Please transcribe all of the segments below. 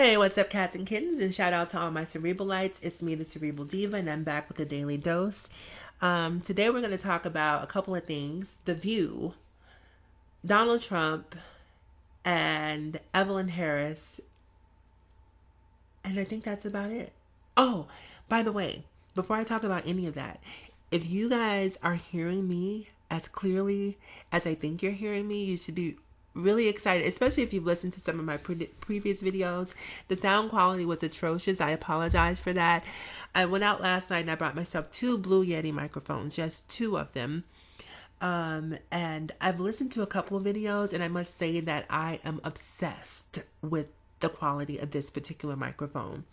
Hey, what's up, cats and kittens? And shout out to all my Cerebralites. It's me, the Cerebral Diva, and I'm back with a daily dose. Today we're going to talk about a couple of things: The View, Donald Trump, and Evelyn Harris. And I think that's about it. Oh, by the way, before I talk about any of that, if you guys are hearing me as clearly as I think you're hearing me, you should be really excited, especially if you've listened to some of my previous videos. The sound quality was atrocious. I apologize for that. I went out last night and I brought myself 2 Blue Yeti microphones, just 2 of them. And I've listened to a couple of videos, and I must say that I am obsessed with the quality of this particular microphone.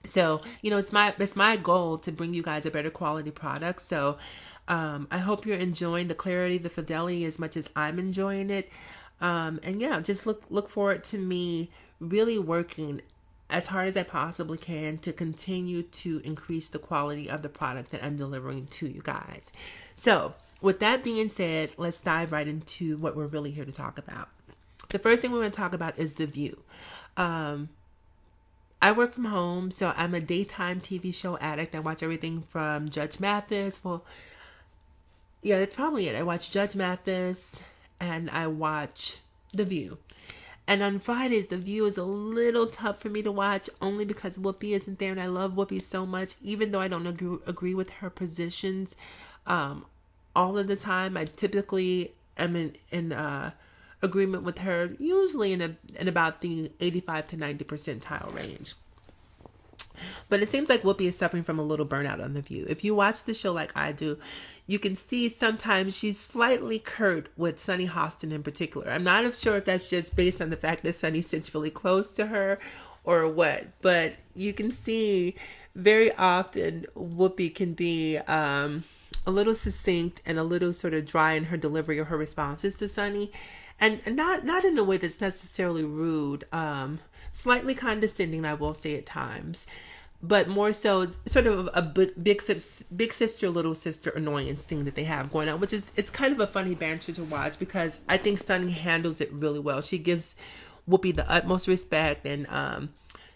So, it's my goal to bring you guys a better quality product. So, I hope you're enjoying the clarity, the fidelity as much as I'm enjoying it. And yeah, just look forward to me really working as hard as I possibly can to continue to increase the quality of the product that I'm delivering to you guys. So, with that being said, let's dive right into what we're really here to talk about. The first thing we're going to talk about is The View. I work from home, so I'm a daytime TV show addict. I watch everything from Judge Mathis. Well, yeah, that's probably it. I watch Judge Mathis and I watch The View. And on Fridays, The View is a little tough for me to watch only because Whoopi isn't there, and I love Whoopi so much, even though I don't agree with her positions all of the time. I typically am in agreement with her, usually in about the 85 to 90 percentile range. But it seems like Whoopi is suffering from a little burnout on The View. If you watch the show like I do, you can see sometimes she's slightly curt with Sunny Hostin in particular. I'm not sure if that's just based on the fact that Sunny sits really close to her or what, but you can see very often Whoopi can be a little succinct and a little sort of dry in her delivery of her responses to Sunny. And not in a way that's necessarily rude, slightly condescending, I will say at times, but more so sort of a big sister, little sister annoyance thing that they have going on, which is, it's kind of a funny banter to watch because I think Sunny handles it really well. She gives Whoopi the utmost respect, and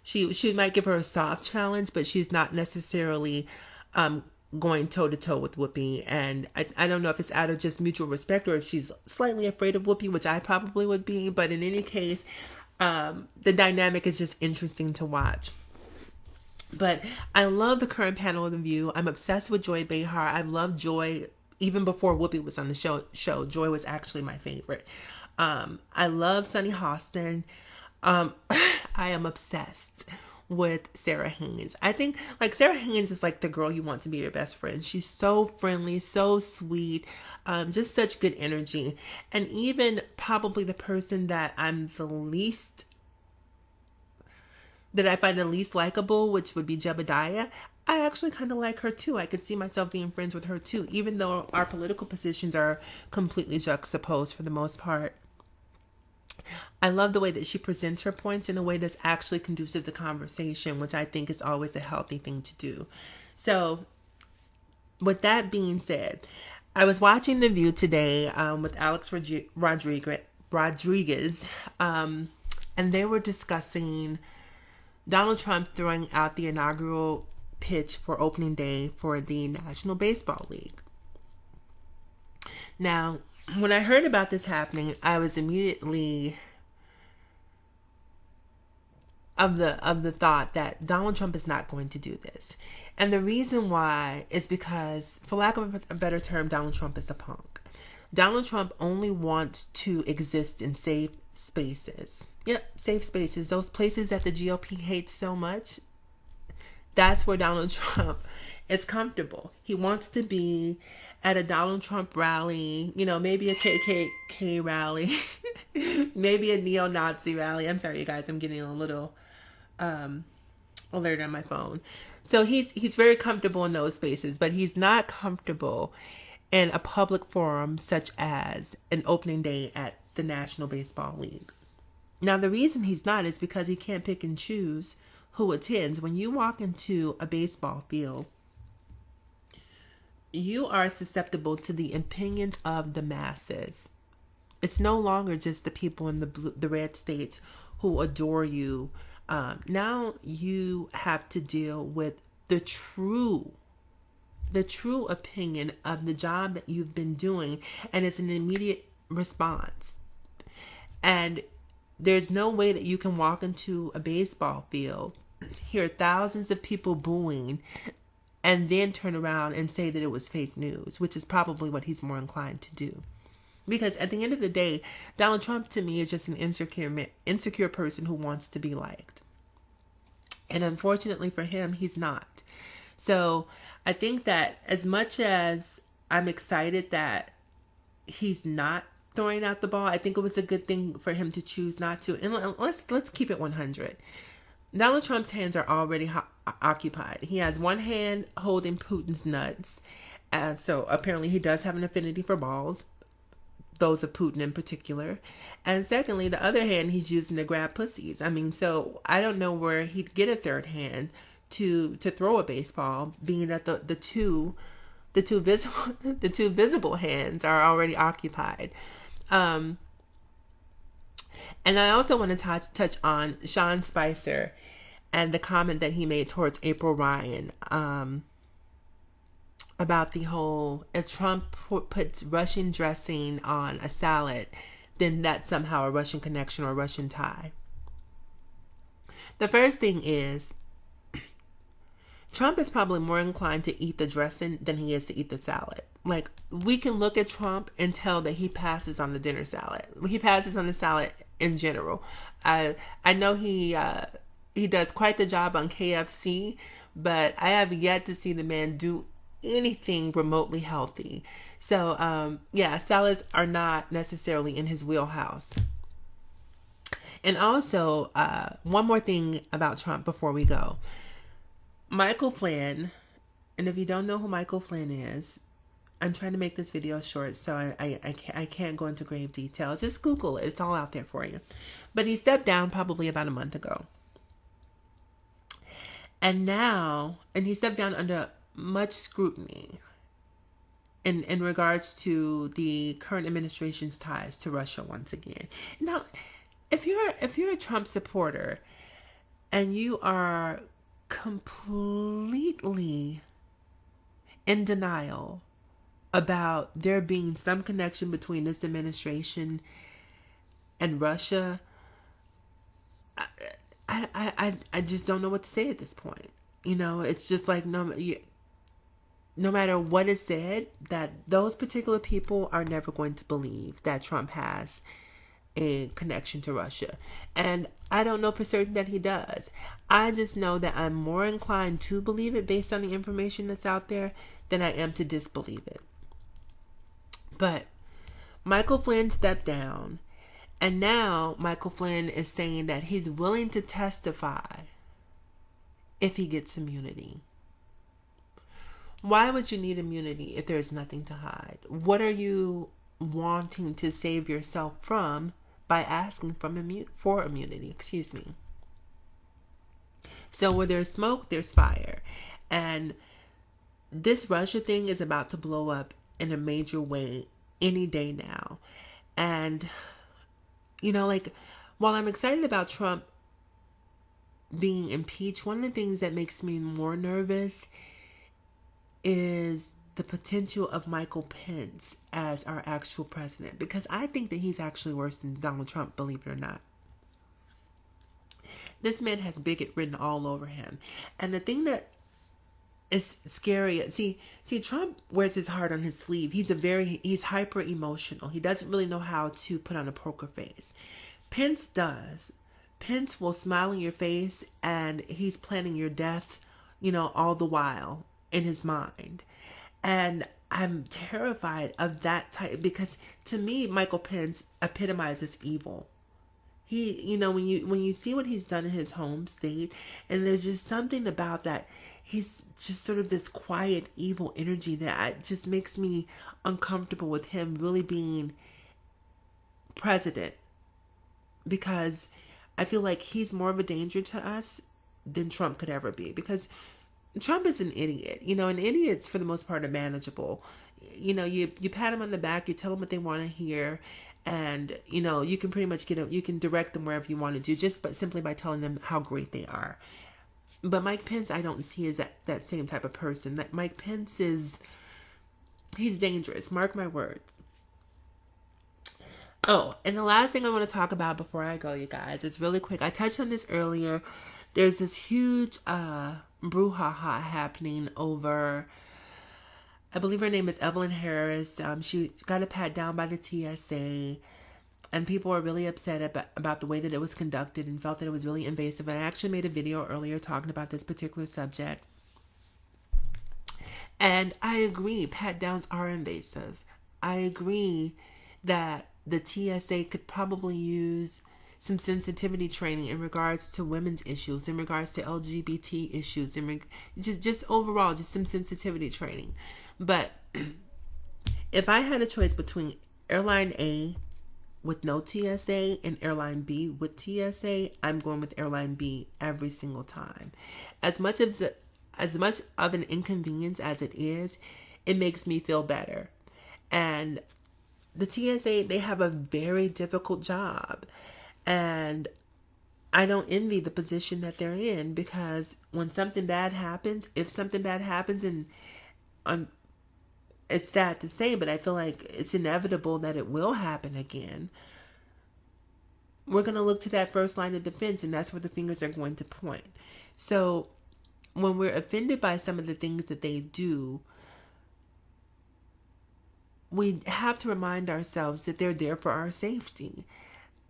she might give her a soft challenge, but she's not necessarily going toe to toe with Whoopi. And I don't know if it's out of just mutual respect or if she's slightly afraid of Whoopi, which I probably would be. But in any case, the dynamic is just interesting to watch. But I love the current panel of The View. I'm obsessed with Joy Behar. I've loved Joy even before Whoopi was on the show. Joy was actually my favorite. I love Sunny Hostin. I am obsessed with Sarah Haynes. I think like Sarah Haynes is like the girl you want to be your best friend. She's so friendly, so sweet, just such good energy. And even probably the person that I find the least likable, which would be Jebediah, I actually kind of like her too. I could see myself being friends with her too, even though our political positions are completely juxtaposed for the most part. I love the way that she presents her points in a way that's actually conducive to conversation, which I think is always a healthy thing to do. So, with that being said, I was watching The View today with Alex Rodriguez, and they were discussing Donald Trump throwing out the inaugural pitch for opening day for the National Baseball League. Now, when I heard about this happening, I was immediately of the thought that Donald Trump is not going to do this. And the reason why is because, for lack of a better term, Donald Trump is a punk. Donald Trump only wants to exist in safe spaces. Yep, safe spaces. Those places that the GOP hates so much. That's where Donald Trump is comfortable. He wants to be at a Donald Trump rally, maybe a KKK rally, maybe a neo-Nazi rally. I'm sorry, you guys, I'm getting a little alert on my phone. So he's very comfortable in those spaces, but he's not comfortable in a public forum such as an opening day at the National Baseball League. Now, the reason he's not is because he can't pick and choose who attends. When you walk into a baseball field, you are susceptible to the opinions of the masses. It's no longer just the people in the red states who adore you Now you have to deal with the true opinion of the job that you've been doing, and it's an immediate response. And there's no way that you can walk into a baseball field, hear thousands of people booing, and then turn around and say that it was fake news, which is probably what he's more inclined to do. Because at the end of the day, Donald Trump to me is just an insecure person who wants to be liked. And unfortunately for him, he's not. So I think that as much as I'm excited that he's not throwing out the ball, I think it was a good thing for him to choose not to. And let's keep it 100. Donald Trump's hands are already occupied. He has one hand holding Putin's nuts. So apparently he does have an affinity for balls, those of Putin in particular. And secondly, the other hand he's using to grab pussies. I mean, so I don't know where he'd get a third hand to throw a baseball, being that the two visible hands are already occupied. And I also want to touch on Sean Spicer and the comment that he made towards April Ryan about the whole, if Trump puts Russian dressing on a salad, then that's somehow a Russian connection or Russian tie. The first thing is, Trump is probably more inclined to eat the dressing than he is to eat the salad. Like, we can look at Trump and tell that he passes on the dinner salad. He passes on the salad in general. I know he does quite the job on KFC, but I have yet to see the man do anything remotely healthy. So, salads are not necessarily in his wheelhouse. And also, one more thing about Trump before we go. Michael Flynn, and if you don't know who Michael Flynn is, I'm trying to make this video short, so I can't go into grave detail. Just Google it. It's all out there for you. But he stepped down probably about a month ago. And he stepped down under much scrutiny in regards to the current administration's ties to Russia once again. Now, if you're a Trump supporter and you are completely in denial about there being some connection between this administration and Russia, I just don't know what to say at this point. You know, it's just like no matter what is said, that those particular people are never going to believe that Trump has a connection to Russia. And I don't know for certain that he does. I just know that I'm more inclined to believe it based on the information that's out there than I am to disbelieve it. But Michael Flynn stepped down, and now Michael Flynn is saying that he's willing to testify if he gets immunity. Why would you need immunity if there's nothing to hide? What are you wanting to save yourself from by asking for immunity? Excuse me. So where there's smoke, there's fire. And this Russia thing is about to blow up in a major way any day now. And, you know, like, while I'm excited about Trump being impeached, one of the things that makes me more nervous is the potential of Michael Pence as our actual president, because I think that he's actually worse than Donald Trump, believe it or not. This man has bigot written all over him. And the thing that is scary, see, Trump wears his heart on his sleeve. He's hyper emotional. He doesn't really know how to put on a poker face. Pence does. Pence will smile in your face and he's planning your death, you know, all the while in his mind. And I'm terrified of that type, because to me, Michael Pence epitomizes evil. He, you know, when you see what he's done in his home state, and there's just something about that, he's just sort of this quiet, evil energy that just makes me uncomfortable with him really being president, because I feel like he's more of a danger to us than Trump could ever be, because Trump is an idiot, you know, and idiots for the most part are manageable. You know, you pat them on the back, you tell them what they want to hear, And, you can pretty much you can direct them wherever you want to do, just but simply by telling them how great they are. But Mike Pence, I don't see as that same type of person. That Mike Pence he's dangerous. Mark my words. Oh, and the last thing I want to talk about before I go, you guys, is really quick. I touched on this earlier. There's this huge brouhaha happening over, I believe her name is Evelyn Harris. She got a pat down by the TSA, and people were really upset about the way that it was conducted and felt that it was really invasive. And I actually made a video earlier talking about this particular subject. And I agree, pat downs are invasive. I agree that the TSA could probably use some sensitivity training in regards to women's issues, in regards to LGBT issues, just overall, just some sensitivity training. But if I had a choice between Airline A with no TSA and Airline B with TSA, I'm going with Airline B every single time. As much of an inconvenience as it is, it makes me feel better. And the TSA, they have a very difficult job. And I don't envy the position that they're in, because when something bad happens, if something bad happens, and it's sad to say, but I feel like it's inevitable that it will happen again, we're going to look to that first line of defense, and that's where the fingers are going to point. So when we're offended by some of the things that they do, we have to remind ourselves that they're there for our safety.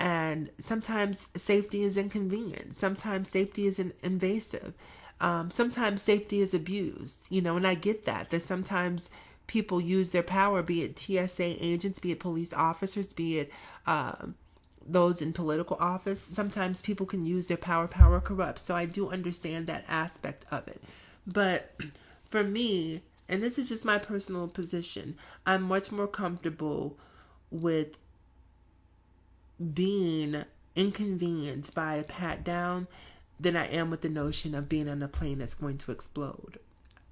And sometimes safety is inconvenient. Sometimes safety is invasive. Sometimes safety is abused. And I get that sometimes people use their power, be it TSA agents, be it police officers, be it those in political office. Sometimes people can use their power. Power corrupts. So I do understand that aspect of it. But for me, and this is just my personal position, I'm much more comfortable with being inconvenienced by a pat down than I am with the notion of being on a plane that's going to explode.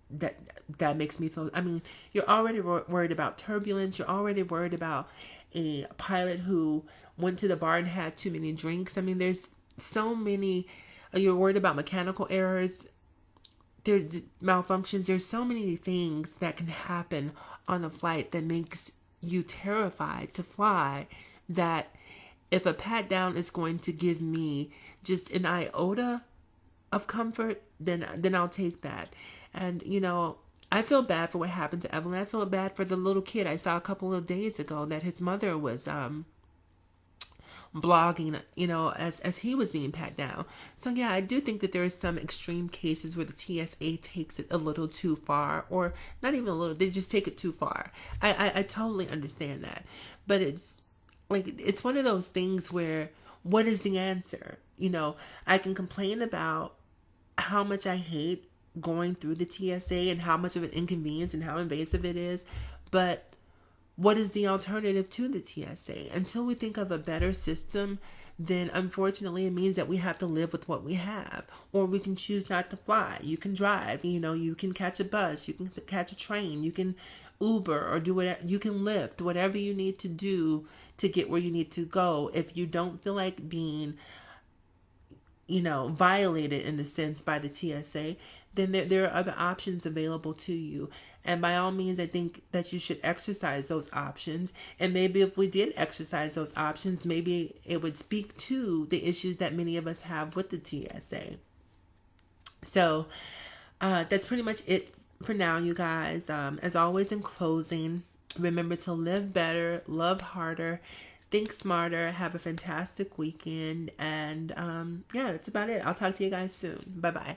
That makes me feel, you're already worried about turbulence. You're already worried about a pilot who went to the bar and had too many drinks. There's so many, you're worried about mechanical errors, there's malfunctions. There's so many things that can happen on a flight that makes you terrified to fly, that if a pat down is going to give me just an iota of comfort, then I'll take that. And, I feel bad for what happened to Evelyn. I feel bad for the little kid I saw a couple of days ago that his mother was blogging, as he was being pat down. So yeah, I do think that there is some extreme cases where the TSA takes it a little too far, or not even a little, they just take it too far. I totally understand that. But it's one of those things where, what is the answer? I can complain about how much I hate going through the TSA and how much of an inconvenience and how invasive it is, but what is the alternative to the TSA? Until we think of a better system, then unfortunately it means that we have to live with what we have, or we can choose not to fly. You can drive, you can catch a bus, you can catch a train, you can Uber, or do whatever, you can Lyft, whatever you need to do to get where you need to go. If you don't feel like being, violated in a sense by the TSA, then there are other options available to you. And by all means, I think that you should exercise those options. And maybe if we did exercise those options, maybe it would speak to the issues that many of us have with the TSA. So that's pretty much it for now, you guys. As always, in closing, remember to live better, love harder, think smarter, have a fantastic weekend. And yeah, that's about it. I'll talk to you guys soon. Bye-bye.